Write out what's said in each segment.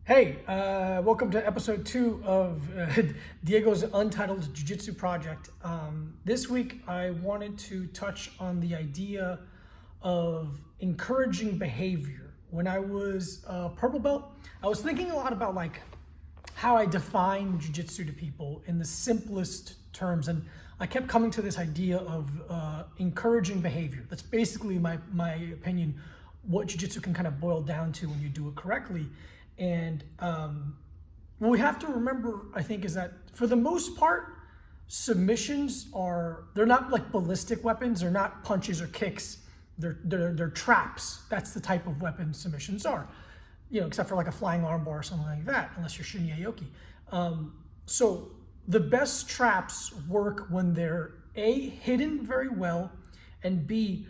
Hey, welcome to episode 2 of Diego's Untitled Jiu-Jitsu project. This week I wanted to touch on the idea of encouraging behavior. When I was a purple belt, I was thinking a lot about how I define jiu-jitsu to people in the simplest terms, and I kept coming to this idea of encouraging behavior. That's basically my opinion, what jiu-jitsu can kind of boil down to when you do it correctly. And what we have to remember, I think, is that for the most part, submissions they're not like ballistic weapons. They're not punches or kicks. They're traps. That's the type of weapon submissions are, except for like a flying armbar or something like that, unless you're Shinya Yoki. So the best traps work when they're A, hidden very well, and B,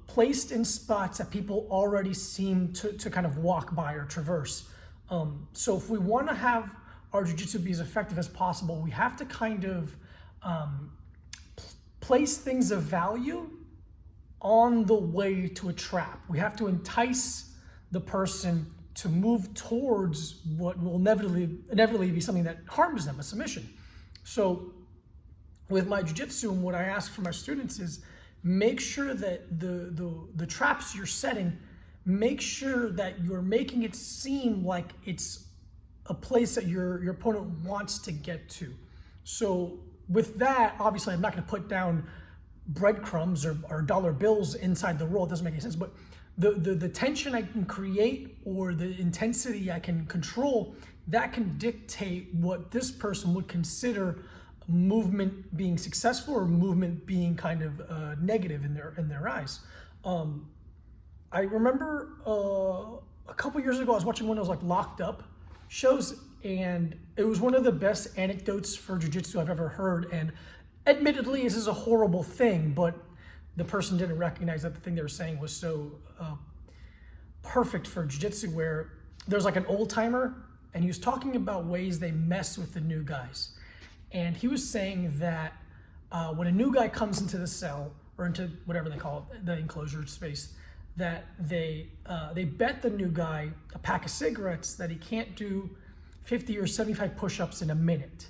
placed in spots that people already seem to kind of walk by or traverse. So if we want to have our jiu-jitsu be as effective as possible, we have to kind of place things of value on the way to a trap. We have to entice the person to move towards what will inevitably be something that harms them, a submission. So with my jiu-jitsu, what I ask for my students is, make sure that the traps you're setting, make sure that you're making it seem like it's a place that your opponent wants to get to. So with that, obviously I'm not going to put down breadcrumbs or dollar bills inside the roll. It doesn't make any sense, but the tension I can create or the intensity I can control, that can dictate what this person would consider movement being successful or movement being kind of negative in their eyes. I remember a couple years ago I was watching one of those Locked Up shows, and it was one of the best anecdotes for jiu-jitsu I've ever heard. And admittedly, this is a horrible thing, but the person didn't recognize that the thing they were saying was so perfect for jiu-jitsu, where there's like an old timer and he was talking about ways they mess with the new guys. And he was saying that when a new guy comes into the cell, or into whatever they call it, the enclosure space, that they bet the new guy a pack of cigarettes that he can't do 50 or 75 push-ups in a minute.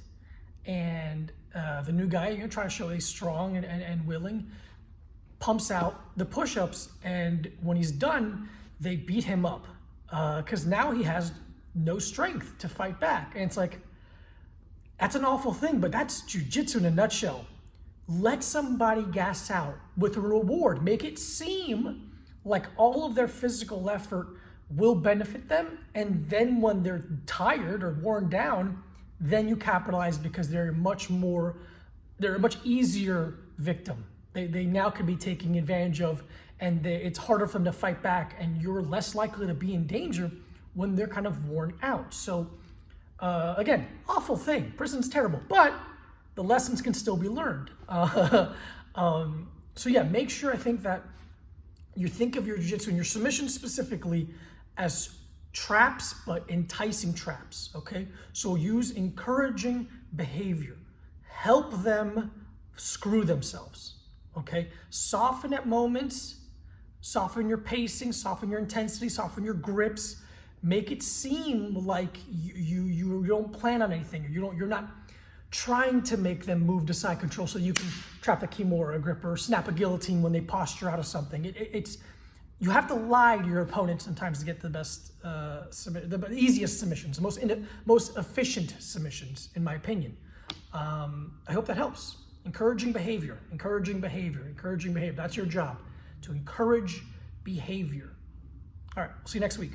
And the new guy, trying to show he's strong and willing, pumps out the push-ups, and when he's done, they beat him up because now he has no strength to fight back. And it's like, that's an awful thing, but that's jiu-jitsu in a nutshell. Let somebody gas out with a reward. Make it seem like all of their physical effort will benefit them, and then when they're tired or worn down, then you capitalize because they're a much easier victim. They now can be taken advantage of, and it's harder for them to fight back, and you're less likely to be in danger when they're kind of worn out. So again, awful thing. Prison's terrible, but the lessons can still be learned. So yeah, make sure, I think, that you think of your jiu-jitsu and your submission specifically as traps, but enticing traps, okay? So use encouraging behavior. Help them screw themselves, okay? Soften at moments, soften your pacing, soften your intensity, soften your grips. Make it seem like you don't plan on anything. You're not trying to make them move to side control so you can trap a Kimura grip or snap a guillotine when they posture out of something. You have to lie to your opponent sometimes to get the best, the easiest submissions, the most efficient submissions, in my opinion. I hope that helps. Encouraging behavior, encouraging behavior, encouraging behavior. That's your job, to encourage behavior. All right, we'll see you next week.